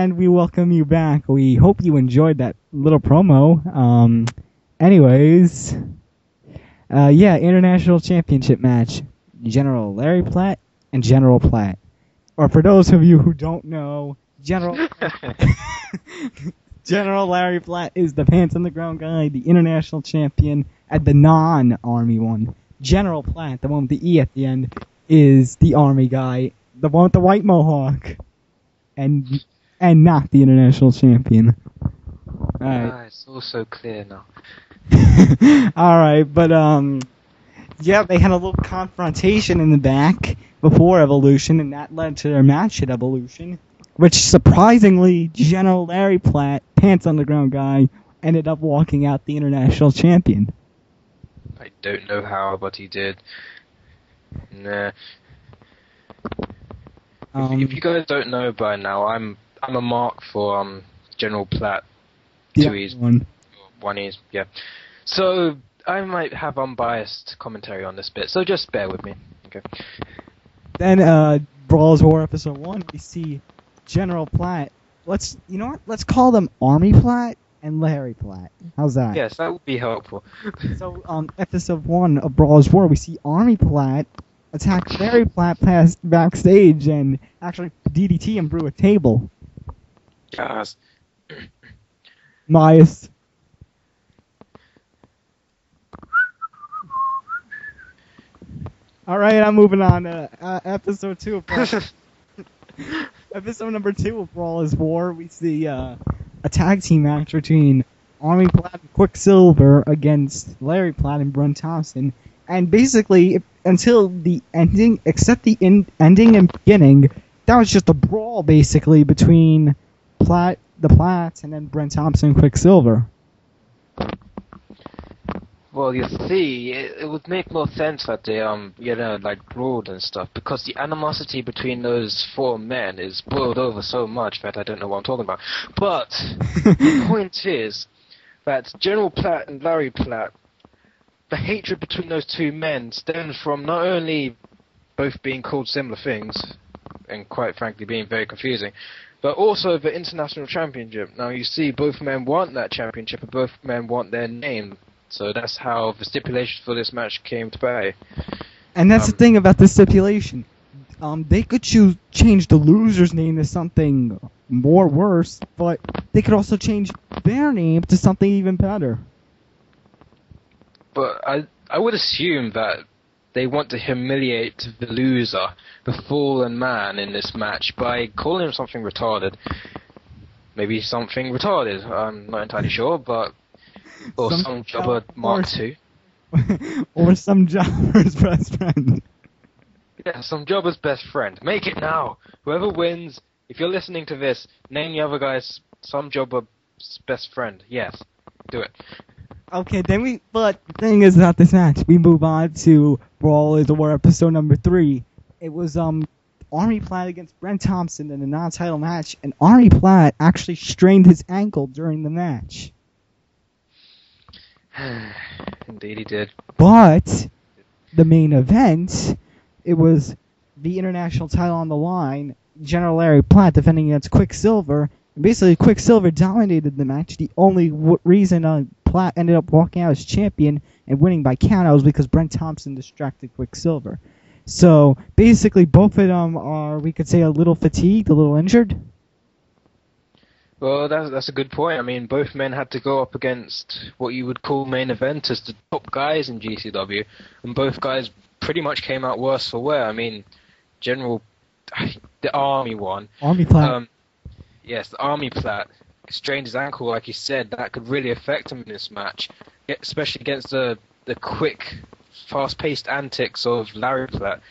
And we welcome you back. We hope you enjoyed that little promo. Anyways, International Championship match. General Larry Platt and General Platt. Or for those of you who don't know, General Larry Platt is the pants on the ground guy, the international champion, and the non-Army one. General Platt, the one with the E at the end, is the Army guy, the one with the white mohawk, and not the international champion. Alright. It's all so clear now. Alright, but they had a little confrontation in the back before Evolution, and that led to their match at Evolution, which surprisingly, General Larry Platt, pants on the ground guy, ended up walking out the international champion. I don't know how, but he did. Nah. If you guys don't know by now, I'm a mark for General Platt. Yeah, 2 E's. One E's, yeah. So I might have unbiased commentary on this bit, so just bear with me. Okay. Then Brawl's War Episode 1, we see General Platt. Let's call them Army Platt and Larry Platt. How's that? Yes, that would be helpful. So, Episode 1 of Brawl's War, we see Army Platt attack Larry Platt backstage and actually DDT him through a table. Yes. Myas. Alright, I'm moving on to Episode 2 of Brawl. Episode number 2 of Brawl is War. We see a tag team match between Army Platt and Quicksilver against Larry Platt and Brent Thompson. And basically, until the ending, except the ending and beginning, that was just a brawl, basically, between the Platts and then Brent Thompson and Quicksilver. Well, you see, it would make more sense that they, brawled and stuff, because the animosity between those four men is boiled over so much that I don't know what I'm talking about. But, the point is that General Platt and Larry Platt, the hatred between those two men stems from not only both being called similar things, and quite frankly being very confusing, but also the International Championship. Now, you see, both men want that championship, and both men want their name. So that's how the stipulation for this match came to be. And that's the thing about the stipulation. They could change the loser's name to something more worse, but they could also change their name to something even better. But I would assume that they want to humiliate the loser, the fallen man in this match, by calling him something retarded. Maybe something retarded, I'm not entirely sure, but... Or some jobber Mark II. Or some jobber's best friend. Yeah, some jobber's best friend. Make it now! Whoever wins, if you're listening to this, name the other guy's some jobber's best friend. Yes, do it. Okay, but the thing is about this match, we move on to Brawl is War Episode number 3. It was, Army Platt against Brent Thompson in a non-title match, and Army Platt actually strained his ankle during the match. Indeed he did. But the main event, it was the international title on the line, General Larry Platt defending against Quicksilver. And basically, Quicksilver dominated the match. The only reason Platt ended up walking out as champion and winning by countout was because Brent Thompson distracted Quicksilver. So basically, both of them are, we could say, a little fatigued, a little injured. Well, that's a good point. I mean, both men had to go up against what you would call main eventers, the top guys in GCW, and both guys pretty much came out worse for wear. I mean, the Army one. Army Platt. Yes, the Army Platt strained his ankle, like you said. That could really affect him in this match, especially against the quick, fast-paced antics of Larry Platt.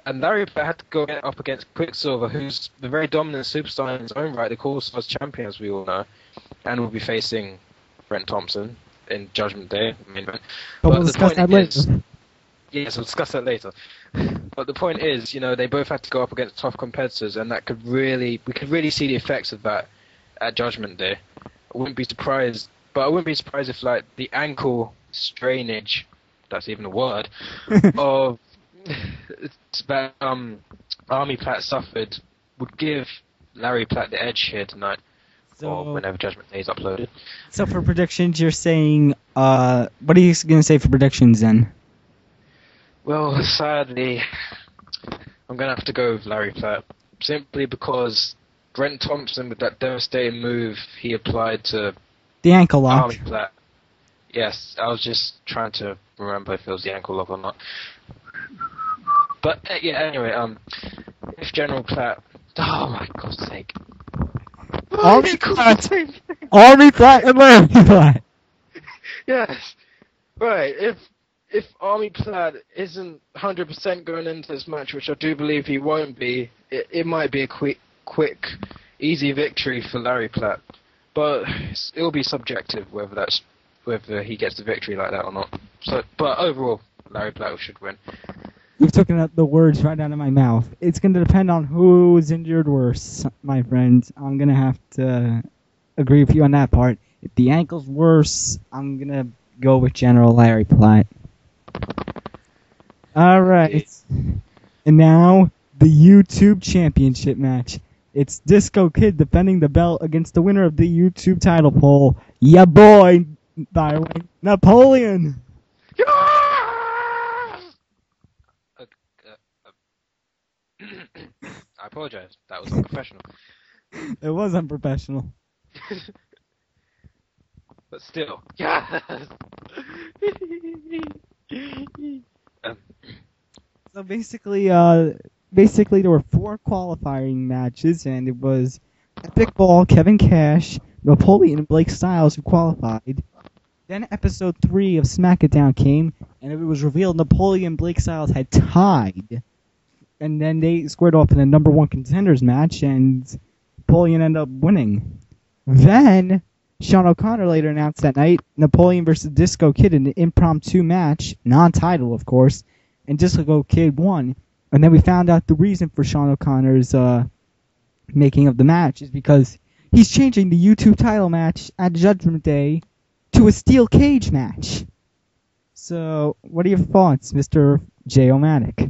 And Larry Platt had to go up against Quicksilver, who's the very dominant superstar in his own right, the All-Stars champion, as we all know, and will be facing Brent Thompson in Judgment Day main event. But we'll discuss that later. Yes, we'll discuss that later. But the point is, they both had to go up against tough competitors, and we could really see the effects of that at Judgment Day. I wouldn't be surprised if the ankle strainage, that's even a word, of that Army Platt suffered would give Larry Platt the edge here tonight, So, or whenever Judgment Day is uploaded. So for predictions, you're saying, what are you going to say for predictions then? Well, sadly, I'm going to have to go with Larry Platt, simply because Brent Thompson, with that devastating move he applied to The ankle lock. Army Platt. Yes, I was just trying to remember if it was the ankle lock or not. But, yeah, anyway, if General Platt... Oh, my God's sake. Army Platt! Army Platt and Larry Platt! Yes. Right, if Army Platt isn't 100% going into this match, which I do believe he won't be, it might be a quick, easy victory for Larry Platt. But it'll be subjective whether he gets the victory like that or not. So, but overall, Larry Platt should win. You've taken the words right out of my mouth. It's going to depend on who's injured worse, my friend. I'm going to have to agree with you on that part. If the ankle's worse, I'm going to go with General Larry Platt. Alright. And now, the YouTube Championship match. It's Disco Kid defending the belt against the winner of the YouTube title poll. Ya boy, by the way, Napoleon! I apologize. That was unprofessional. It was unprofessional. But still. Yes! So basically there were 4 qualifying matches, and it was Epic Ball, Kevin Cash, Napoleon, and Blake Styles who qualified. Then episode 3 of SmackDown came, and it was revealed Napoleon and Blake Styles had tied. And then they squared off in a number 1 contenders match, and Napoleon ended up winning. Then, Sean O'Connor later announced that night, Napoleon versus Disco Kid in an impromptu match, non-title of course, and Disco Kid won. And then we found out the reason for Sean O'Connor's making of the match is because he's changing the YouTube title match at Judgment Day to a steel cage match. So, what are your thoughts, Mr. Jay O'Matic?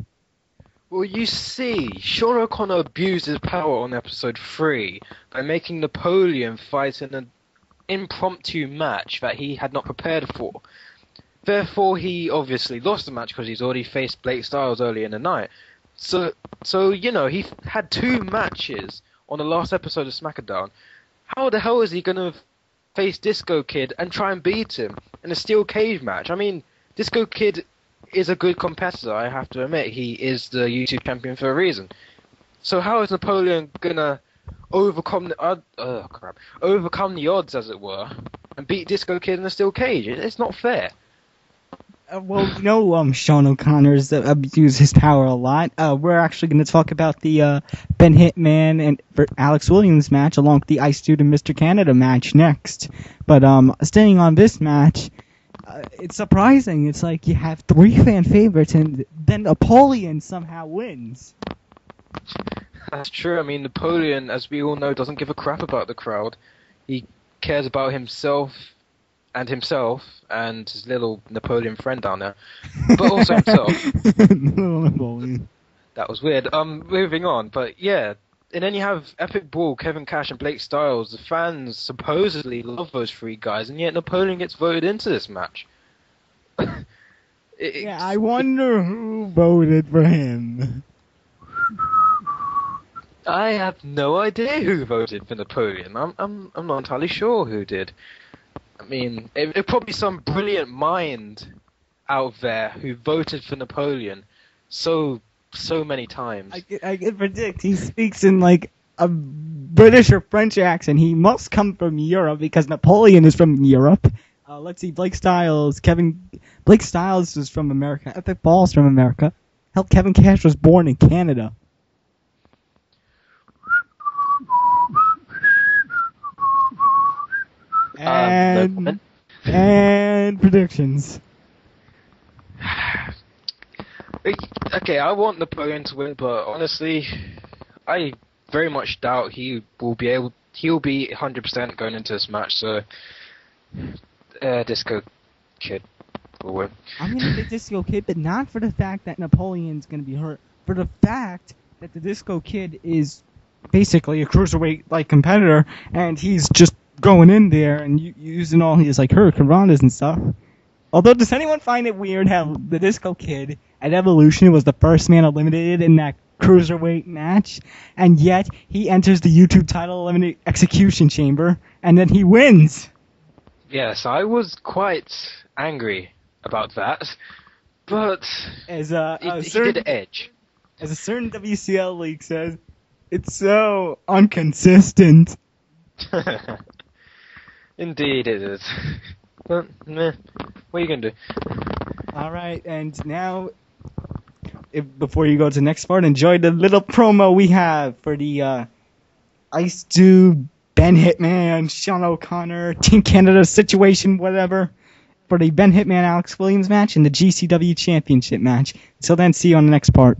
Well, you see, Sean O'Connor abused his power on episode 3 by making Napoleon fight in an impromptu match that he had not prepared for. Therefore, he obviously lost the match because he's already faced Blake Styles early in the night. So you know, he had 2 matches on the last episode of SmackDown. How the hell is he going to face Disco Kid and try and beat him in a steel cage match? I mean, Disco Kid is a good competitor, I have to admit. He is the YouTube champion for a reason. So how is Napoleon gonna overcome the odds, as it were, and beat Disco Kid in a steel cage? It's not fair. Well, you know, Sean O'Connor's abused his power a lot. We're actually going to talk about the Ben Hitman and Alex Williams match, along with the Ice Dude and Mr. Canada match next. But staying on this match, it's surprising. It's like you have 3 fan favorites, and then Napoleon somehow wins. That's true. I mean, Napoleon, as we all know, doesn't give a crap about the crowd. He cares about himself and his little Napoleon friend down there, but also himself. Little Napoleon. That was weird. Moving on, but yeah. And then you have Epic Ball, Kevin Cash, and Blake Styles. The fans supposedly love those 3 guys, and yet Napoleon gets voted into this match. Yeah, I wonder who voted for him. I have no idea who voted for Napoleon. I'm not entirely sure who did. I mean, it probably some brilliant mind out there who voted for Napoleon so many times. I can predict he speaks in like a British or French accent. He must come from Europe because Napoleon is from Europe. Let's see, Blake Styles is from America. Epic Ball's from America. Hell, Kevin Cash was born in Canada. And predictions. Okay, I want Napoleon to win, but honestly, I very much doubt he'll be 100% going into this match, so Disco Kid will win. I'm going to say Disco Kid, but not for the fact that Napoleon's going to be hurt, for the fact that the Disco Kid is basically a cruiserweight competitor, and he's just going in there and using all his hurricanranas and stuff. Although, does anyone find it weird how the Disco Kid at Evolution was the first man eliminated in that cruiserweight match, and yet he enters the YouTube title execution chamber, and then he wins? Yes, I was quite angry about that, but as he did edge. As a certain WCL league says, it's so inconsistent. Indeed it is. But, meh, what are you going to do? Alright, and now, before you go to the next part, enjoy the little promo we have for the Ice Dude, Ben Hitman, Sean O'Connor, Team Canada situation, whatever, for the Ben Hitman Alex Williams match and the GCW Championship match. Until then, see you on the next part.